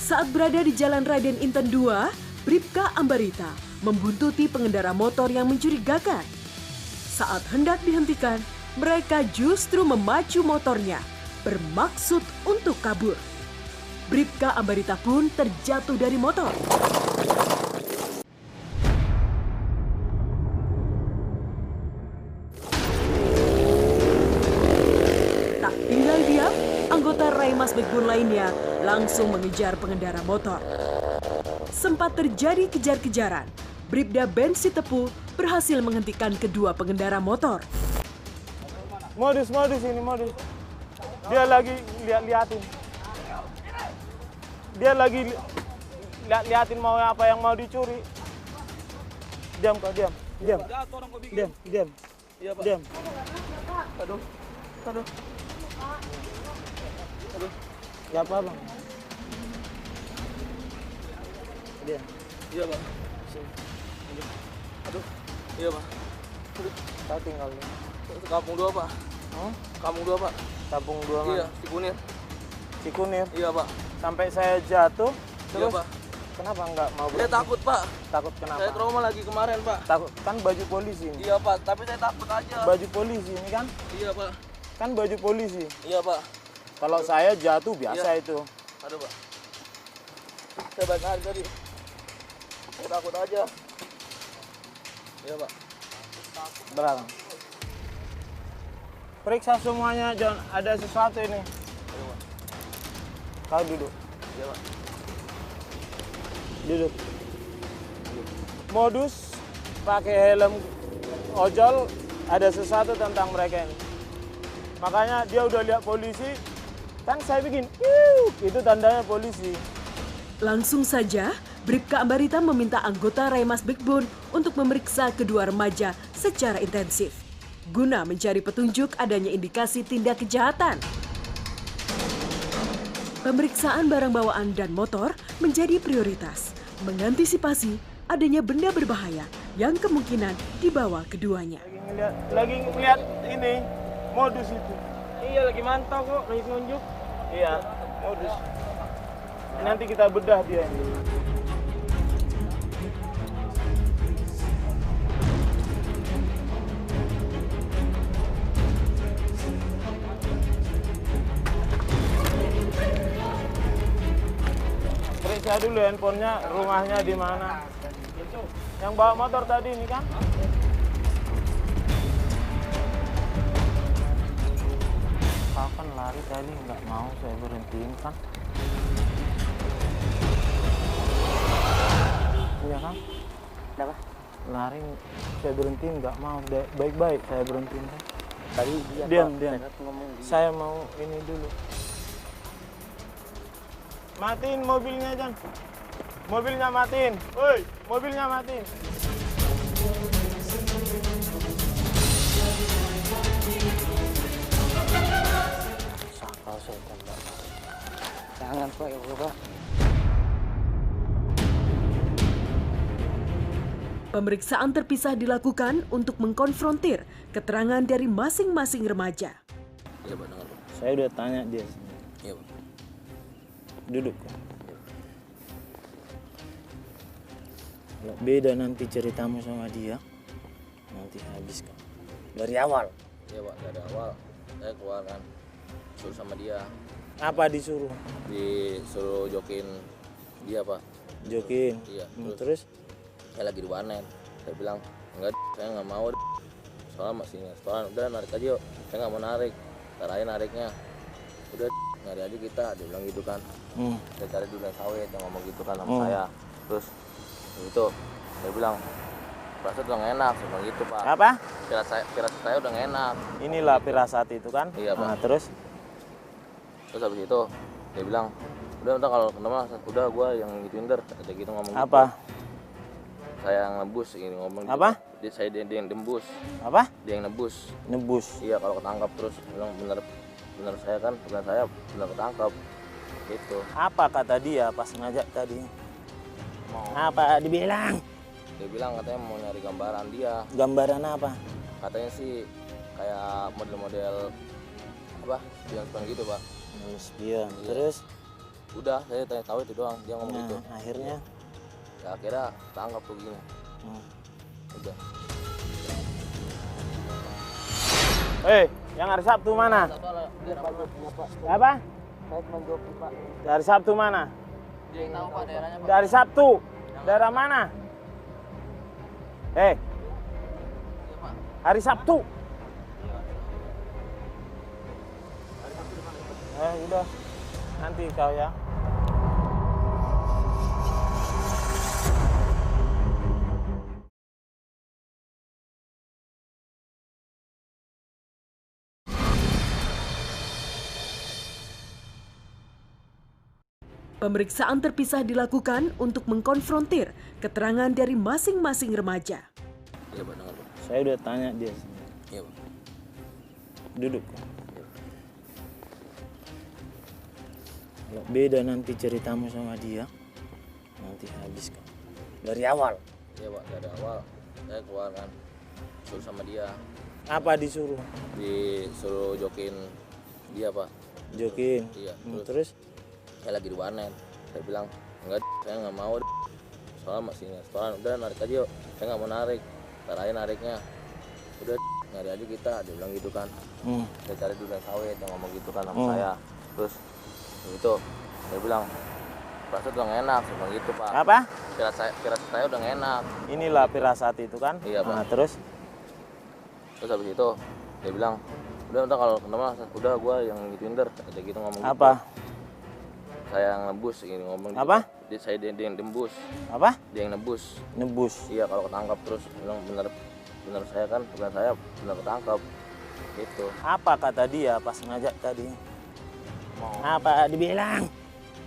Saat berada di Jalan Raden Inten II, Bribka Ambarita membuntuti pengendara motor yang mencurigakan. Saat hendak dihentikan, mereka justru memacu motornya, bermaksud untuk kabur. Bribka Ambarita pun terjatuh dari motor. Tak tinggal diam, anggota Raimas Backbone lainnya langsung mengejar pengendara motor. Sempat terjadi kejar-kejaran, Bribda Ben Sitepu berhasil menghentikan kedua pengendara motor. Modus ini modus. Dia lagi liatin. Dia lagi liatin mau apa yang mau dicuri. Diam kau, diam. Iya, Pak. Diam. Aduh. Ya apa, Bang? Diam. Iya, Pak. Aduh. Iya, Pak. Saya tinggal di Kampung 2, Pak. Kampung 2, Pak. Kampung 2 mana? Iya, Cikunir. Cikunir. Iya, Pak. Sampai saya jatuh, Iya, terus Pak. kenapa enggak mau Saya berhenti? takut, Pak. Takut kenapa? Saya trauma lagi kemarin, Pak. Takut, kan baju polisi ini. Iya, Pak. Tapi saya takut aja. Baju polisi ini kan? Iya, Pak. Kan baju polisi. Iya, Pak. Kalau saya jatuh biasa Iya. itu. Aduh, Pak. Saya baik hari tadi. Saya takut aja. Iya, Pak. Berapa? Periksa semuanya, John. Ada sesuatu ini. Iya, Pak. Kau duduk. Iya, Pak. Duduk. Modus pakai helm ojol, ada sesuatu tentang mereka ini. Makanya dia udah lihat polisi, kan saya bikin, itu tandanya polisi. Langsung saja, Bribka Ambarita meminta anggota Raimas Backbone untuk memeriksa kedua remaja secara intensif, guna mencari petunjuk adanya indikasi tindak kejahatan. Pemeriksaan barang bawaan dan motor menjadi prioritas, mengantisipasi adanya benda berbahaya yang kemungkinan dibawa keduanya. Lagi ngeliat ini, modus itu. Iya, lagi mantau kok. Lagi nunjuk. Iya, modus. Nanti kita bedah dia ini. Periksa dulu handphonenya, rumahnya di mana. Yang bawa motor tadi ini kan? Kapan lari tadi nggak mau saya berhentiin kan? Iya kan? Kenapa? Lari saya berhentiin nggak mau, baik-baik saya berhentiin kan? Tadi dia Diam. ngomong Saya mau ini dulu. Matiin mobilnya, Jan. Mobilnya matiin. Woi, mobilnya matiin. Sakal saya tembak. jangan Pak, ya Bapak. Pemeriksaan terpisah dilakukan untuk mengkonfrontir keterangan dari masing-masing remaja. Iya, Pak. Dengar, Pak. Saya udah tanya dia. Iya, Pak. Duduk. Kalau beda nanti ceritamu sama dia, nanti habis kan. Dari awal. Iya, Pak. Dari awal saya keluar kan. Suruh sama dia. Apa disuruh? Disuruh jokin dia, Pak. Jokin. Iya. Terus? Saya lagi di warnet. Saya bilang, enggak, saya nggak mau. Soalnya masih restoran. Udah narik aja yuk. Saya nggak mau narik. Ntar aja nariknya. Udah nyari aja kita. Dia bilang gitu kan. Saya cari dulu yang sawit yang ngomong gitu kan sama saya. Terus itu dia bilang, firasat udah nggak enak. Saya bilang gitu, Pak. Apa? Firasat saya udah nggak enak. Inilah firasat itu kan? Iya, Pak. Nah, terus? Terus habis itu dia bilang, udah kalau kenapa udah gua yang gituin der. Ada gitu ngomong Apa? gitu. Saya yang nebus ini ngomong Apa? Dia yang nembus. Apa? Dia yang nebus. Nebus. Iya, kalau ketangkap terus bilang benar saya kan, benar ketangkap. Gitu. Apa kata dia pas ngajak tadi? Apa dibilang? Dia bilang katanya mau nyari gambaran dia. Gambaran apa? Katanya sih kayak model-model apa? Spion gitu, Pak. Spion. Iya. Terus? Udah, saya tanya tahu itu doang, dia ngomong gitu. Akhirnya Ya akhirnya tangkap begini. Udah. Yang hari Sabtu mana? Apa? Saya cuma joki Pak. Dari Sabtu mana? Dia yang tahu Pak daerahnya Pak. Dari Sabtu. Daerah mana? Hari Sabtu. Udah. Nanti kau ya. Pemeriksaan terpisah dilakukan untuk mengkonfrontir keterangan dari masing-masing remaja. Iya Pak, dengar Pak. Saya udah tanya dia. Iya Pak. Duduk. Kalau beda nanti ceritamu sama dia, nanti habis kau. Dari awal. Iya Pak, dari awal saya keluar kan, suruh sama dia, Apa disuruh? disuruh jokin dia Pak. Jokin. Iya, Terus? saya lagi di warnet. Saya bilang enggak, saya nggak mau. Soalnya masih setoran, udah narik aja yuk. Saya nggak mau narik, tarain nariknya. Udah nyari aja kita, dia bilang gitu kan. Saya cari durian sawit, dia ngomong gitu kan sama saya. Terus itu dia bilang firasat udah nggak enak, saya bilang gitu Pak. Apa? Firasat saya udah nggak enak. Inilah firasat itu kan? Iya, Pak. Nah, terus? Terus habis itu dia bilang udah kalau kenapa udah gua yang gituin der, kayak gitu ngomong. Apa? Gitu. Saya yang nebus ini ngomong. Apa? Dia yang tembus. Apa? Dia yang nebus. Nebus. Iya, kalau ketangkap terus bilang bener saya kan, bukan saya bener ketangkap. Gitu. Apa kata dia pas ngajak tadi? Apa dibilang?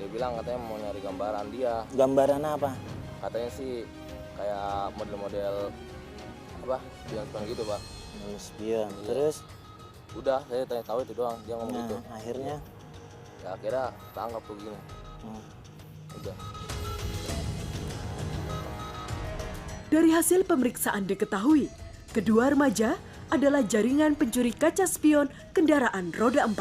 Dia bilang katanya mau nyari gambaran dia. Gambaran apa? Katanya sih kayak model-model apa? Spion gitu, Pak. Spion. Iya. Terus? Udah, saya tanya tahu itu doang, dia ngomong gitu. Akhirnya? Ya akhirnya tangkap begini. Udah. Dari hasil pemeriksaan diketahui, kedua remaja adalah jaringan pencuri kaca spion kendaraan roda 4.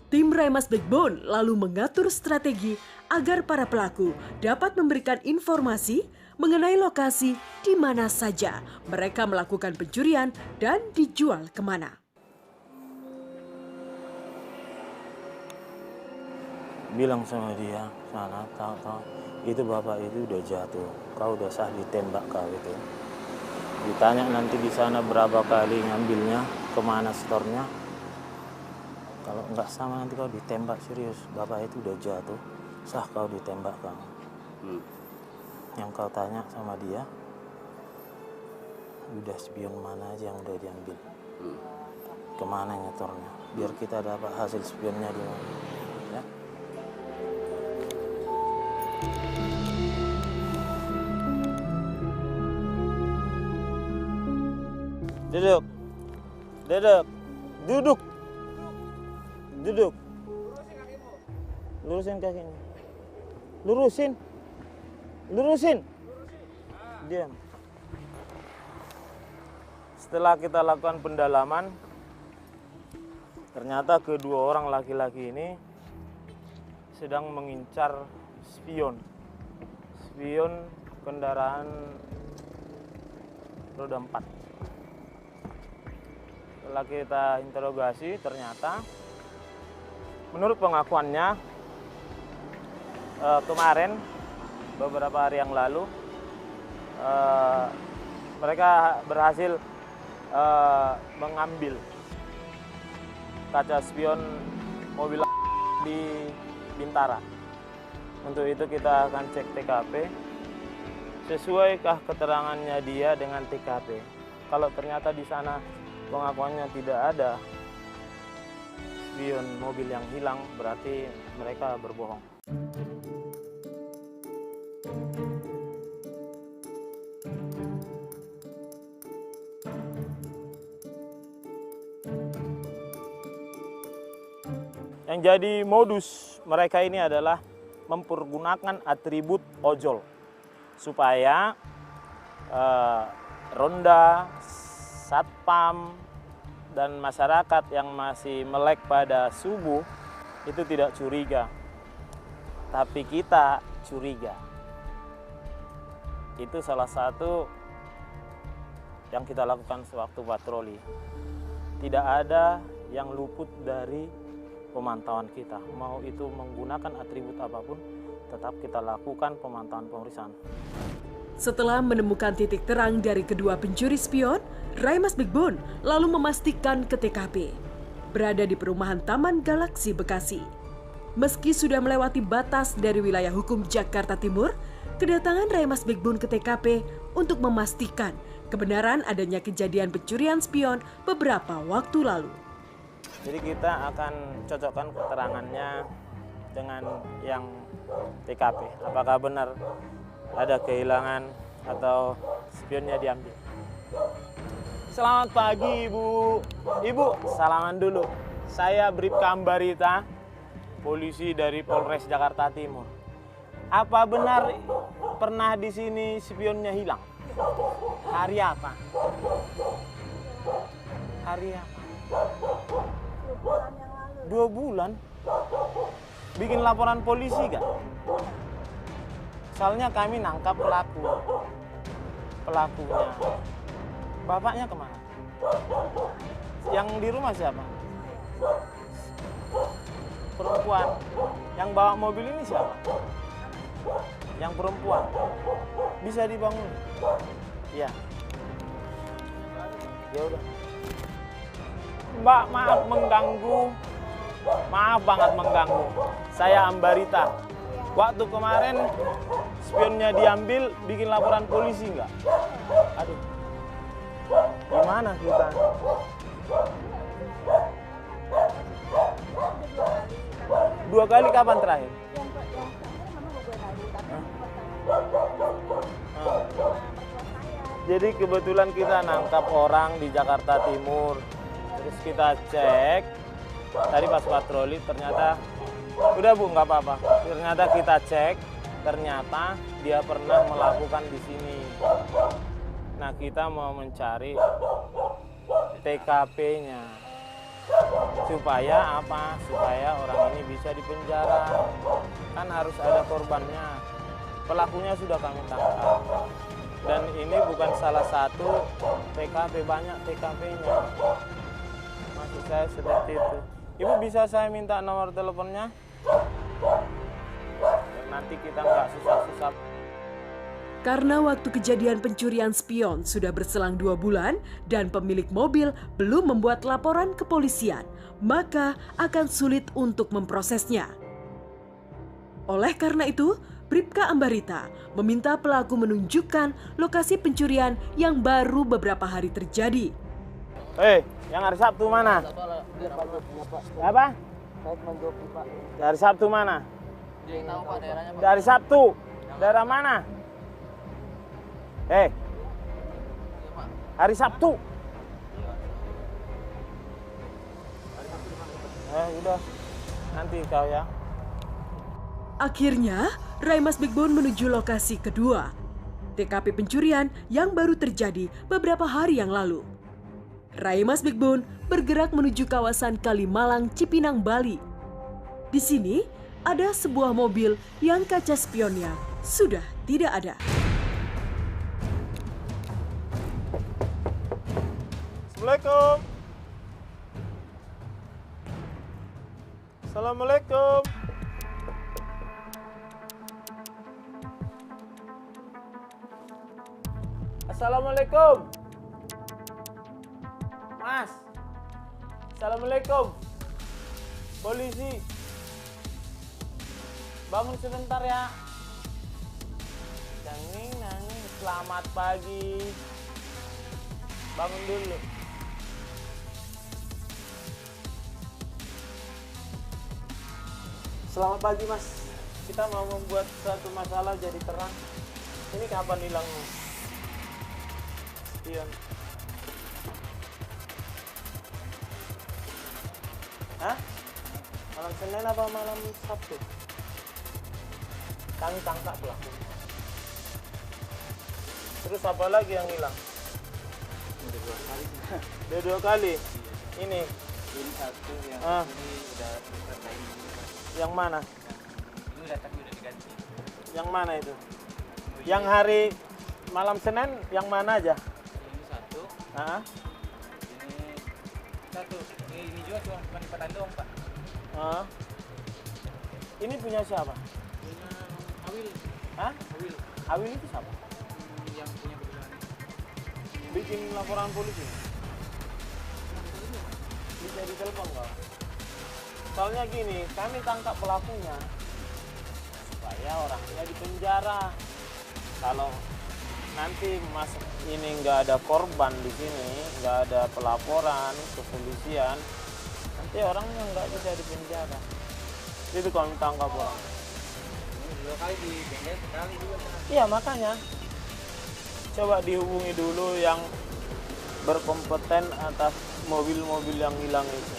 Tim Remas Backbone lalu mengatur strategi agar para pelaku dapat memberikan informasi mengenai lokasi di mana saja mereka melakukan pencurian dan dijual kemana. bilang sama dia, sana tahu itu bapak itu udah jatuh, kau udah sah ditembak kau itu. Ditanya nanti di sana berapa kali ngambilnya, kemana stornya. Kalau nggak sama nanti kau ditembak serius, bapak itu udah jatuh, sah kau ditembak kau. Yang kau tanya sama dia, udah spion mana aja yang udah diambil, kemana nyetornya, biar kita dapat hasil spionnya di mana. Ya. Duduk. Duduk. Duduk. Duduk. Lurusin kakinya. Lurusin. Lurusin. Diam. Setelah kita lakukan pendalaman, ternyata kedua orang laki-laki ini sedang mengincar spion. Spion kendaraan roda 4. Setelah kita interogasi, ternyata menurut pengakuannya kemarin beberapa hari yang lalu mereka berhasil mengambil kaca spion mobil di Bintara. Untuk itu kita akan cek TKP, sesuaikah keterangannya dia dengan TKP. Kalau ternyata di sana pengakuannya tidak ada spion mobil yang hilang, berarti mereka berbohong. Yang jadi modus mereka ini adalah mempergunakan atribut ojol supaya ronda, satpam, dan masyarakat yang masih melek pada subuh itu tidak curiga, tapi kita curiga. Itu salah satu yang kita lakukan sewaktu patroli. Tidak ada yang luput dari pemantauan kita, mau itu menggunakan atribut apapun, tetap kita lakukan pemantauan pemeriksaan. Setelah menemukan titik terang dari kedua pencuri spion, Raimas Bigbun lalu memastikan ke TKP, berada di perumahan Taman Galaksi Bekasi. Meski sudah melewati batas dari wilayah hukum Jakarta Timur, kedatangan Raimas Bigbun ke TKP untuk memastikan kebenaran adanya kejadian pencurian spion beberapa waktu lalu. Jadi kita akan cocokkan keterangannya dengan yang TKP. Apakah benar ada kehilangan atau spionnya diambil. Selamat pagi Ibu. Ibu, salaman dulu. Saya Bribka Ambarita, polisi dari Polres Jakarta Timur. Apa benar pernah di sini spionnya hilang? Hari apa? Hari apa? 2 bulan. Bikin laporan polisi kan? Soalnya kami nangkap pelakunya. Bapaknya kemana? Yang di rumah siapa? Perempuan. Yang bawa mobil ini siapa? Yang perempuan. Bisa dibangun? Iya. Ya udah. Mbak, maaf mengganggu. Maaf banget mengganggu. Saya Ambarita. Waktu kemarin spionnya diambil, bikin laporan polisi nggak? Aduh, gimana kita? Dua kali kapan terakhir? Jadi kebetulan kita nangkap orang di Jakarta Timur. Terus kita cek, tadi pas patroli ternyata udah Bu, nggak apa-apa. Ternyata kita cek, ternyata dia pernah melakukan di sini. Nah, kita mau mencari TKP-nya. Supaya apa? Supaya orang ini bisa dipenjara. Kan harus ada korbannya. Pelakunya sudah kami tangkap. Dan ini bukan salah satu TKP, banyak TKP-nya. Maksud saya seperti itu. Ibu bisa saya minta nomor teleponnya? Nanti kita nggak susah-susah. Karena waktu kejadian pencurian spion sudah berselang 2 bulan dan pemilik mobil belum membuat laporan ke polisian, maka akan sulit untuk memprosesnya. Oleh karena itu, Bribka Ambarita meminta pelaku menunjukkan lokasi pencurian yang baru beberapa hari terjadi. Yang hari Sabtu mana? Apa? Saya cuma joki, Pak. Dari Sabtu mana? Dia tahu Pak daerahnya, Pak. Dari Sabtu. Daerah mana? Hari Sabtu. Udah. Nanti kau ya. Akhirnya, Raimas Bigbun menuju lokasi kedua, TKP pencurian yang baru terjadi beberapa hari yang lalu. Raimas Bigbun bergerak menuju kawasan Kalimalang, Cipinang, Bali. Di sini ada sebuah mobil yang kaca spionnya sudah tidak ada. Assalamualaikum. Assalamualaikum. Assalamualaikum. Mas. Assalamualaikum. Polisi. Bangun sebentar ya. Nanging. Selamat pagi. Bangun dulu. Selamat pagi Mas. Kita mau membuat satu masalah jadi terang. Ini kapan hilangnya? Spion. Hah? Malam Senin apa malam Sabtu? Kami tangkap pelaku. Terus apa lagi yang hilang? Udah 2 kali. Ini Ini satu yang ini udah disertai. Yang mana? Ini udah tapi udah diganti. Yang mana itu? Yang hari malam Senin yang mana aja? Ini satu. Hah? Ini satu. Ini juga cuma lipatan doang, Pak. Hah? Ini punya siapa? Punya Awil. Hah? Awil. Awil itu siapa? Yang punya kebetulan. Bikin laporan polisi. Bisa ditelepon nggak? Soalnya gini, kami tangkap pelakunya supaya orangnya di penjara. Kalau nanti mas ini nggak ada korban di sini, nggak ada pelaporan kepolisian, nanti orangnya nggak bisa di penjara. Itu kalau tangkap orang. Ini 2 kali di bengkel, sekali juga. Iya makanya coba dihubungi dulu yang berkompeten atas mobil-mobil yang hilang itu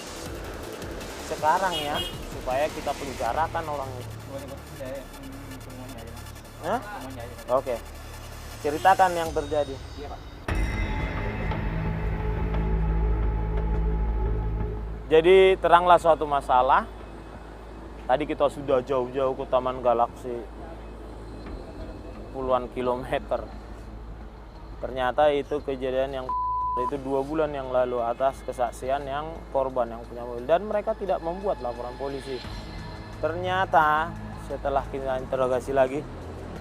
sekarang ya, supaya kita penjarakan orang itu. Boleh, Pak. Saya semuanya aja. Hah? Semuanya aja. Oke, ceritakan yang terjadi. Iya, Pak. Jadi teranglah suatu masalah. Tadi kita sudah jauh-jauh ke Taman Galaksi, puluhan kilometer. Ternyata itu kejadian yang itu 2 bulan yang lalu atas kesaksian yang korban yang punya mobil, dan mereka tidak membuat laporan polisi. Ternyata setelah kita interogasi lagi,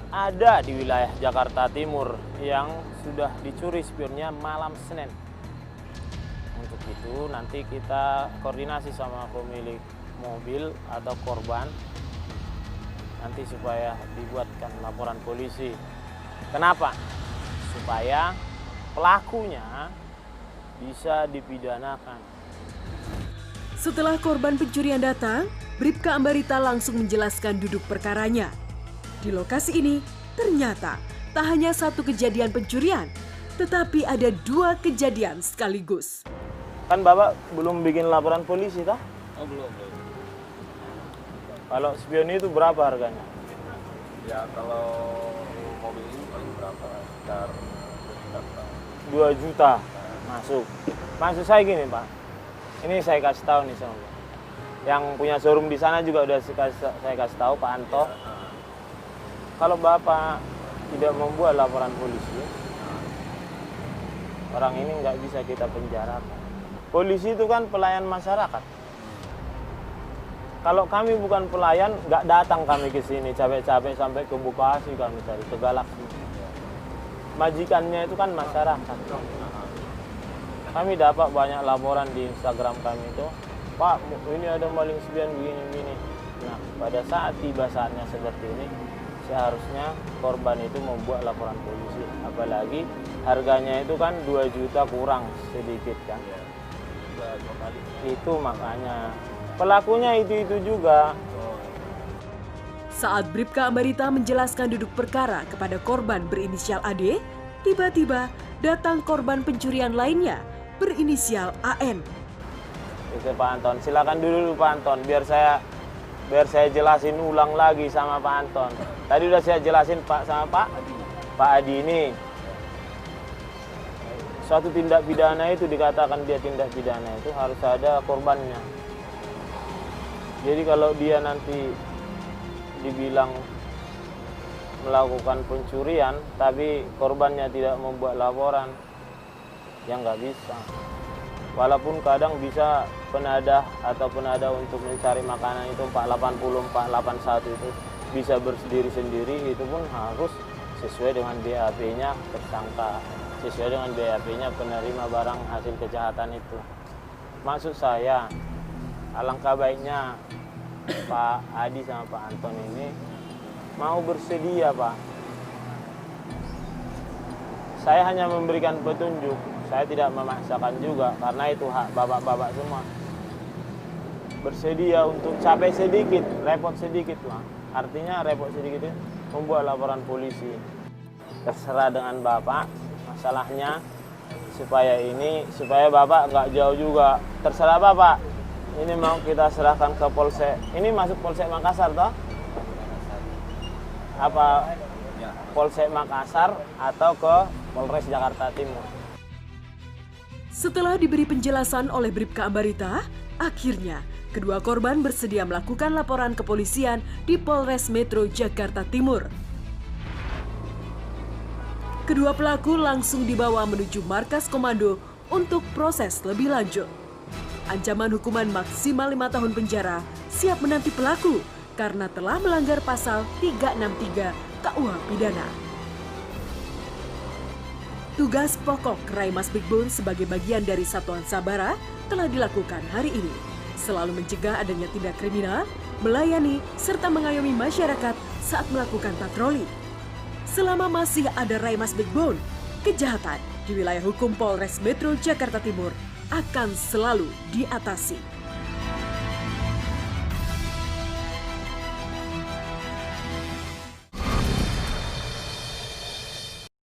ada di wilayah Jakarta Timur yang sudah dicuri spionnya malam Senin. Untuk itu nanti kita koordinasi sama pemilik mobil atau korban nanti supaya dibuatkan laporan polisi. Kenapa? Supaya pelakunya bisa dipidanakan. Setelah korban pencurian datang, Bribka Ambarita langsung menjelaskan duduk perkaranya. Di lokasi ini, ternyata tak hanya satu kejadian pencurian, tetapi ada 2 kejadian sekaligus. Kan Bapak belum bikin laporan polisi, toh? Oh belum. Kalau spion itu berapa harganya? Ya kalau mobil ini paling berapa? Sekitar 2 juta masuk. Maksud saya gini Pak, ini saya kasih tahu nih sama Pak. Yang punya showroom di sana juga udah saya kasih tahu Pak Anto. Kalau Bapak tidak membuat laporan polisi, orang ini nggak bisa kita penjarakan. Polisi itu kan pelayan masyarakat. Kalau kami bukan pelayan, nggak datang kami ke sini capek-capek sampai ke Bekasi kami cari ke Galaksi. Majikannya itu kan masyarakat. Kami dapat banyak laporan di Instagram kami itu, Pak, ini ada maling spion begini-begini. Nah, pada saat tiba saatnya seperti ini, seharusnya korban itu membuat laporan polisi. Apalagi harganya itu kan 2 juta kurang sedikit kan. Itu makanya pelakunya itu juga. Saat Bribka Ambarita menjelaskan duduk perkara kepada korban berinisial AD, tiba-tiba datang korban pencurian lainnya berinisial AN. Itu Pak Anton, silakan dulu Pak Anton, biar saya jelasin ulang lagi sama Pak Anton. Tadi udah saya jelasin sama Pak Adi ini. Suatu tindak pidana itu dikatakan dia tindak pidana itu harus ada korbannya. Jadi kalau dia nanti dibilang melakukan pencurian tapi korbannya tidak membuat laporan, ya nggak bisa. Walaupun kadang bisa penadah atau penada untuk mencari makanan itu 480, 481 itu bisa berdiri sendiri, itu pun harus sesuai dengan BAP-nya tersangka, sesuai dengan BAP-nya penerima barang hasil kejahatan itu. Maksud saya, alangkah baiknya Pak Adi sama Pak Anton ini mau bersedia, Pak. Saya hanya memberikan petunjuk, saya tidak memaksakan juga karena itu hak bapak-bapak semua. Bersedia untuk capek sedikit, repot sedikit lah. Artinya repot sedikit itu membuat laporan polisi. Terserah dengan Bapak, masalahnya supaya Bapak nggak jauh juga. Terserah Bapak. Ini mau kita serahkan ke Polsek. Ini masuk Polsek Makassar toh? Apa Polsek Makassar atau ke Polres Jakarta Timur? Setelah diberi penjelasan oleh Bribka Ambarita, Akhirnya, kedua korban bersedia melakukan laporan kepolisian di Polres Metro Jakarta Timur. Kedua pelaku langsung dibawa menuju markas komando untuk proses lebih lanjut. Ancaman hukuman maksimal 5 tahun penjara siap menanti pelaku karena telah melanggar pasal 363 KUH Pidana. Tugas pokok Raimas Backbone sebagai bagian dari Satuan Sabara telah dilakukan hari ini, selalu mencegah adanya tindak kriminal, melayani, serta mengayomi masyarakat saat melakukan patroli. Selama masih ada Raimas Backbone, kejahatan di wilayah hukum Polres Metro Jakarta Timur akan selalu diatasi.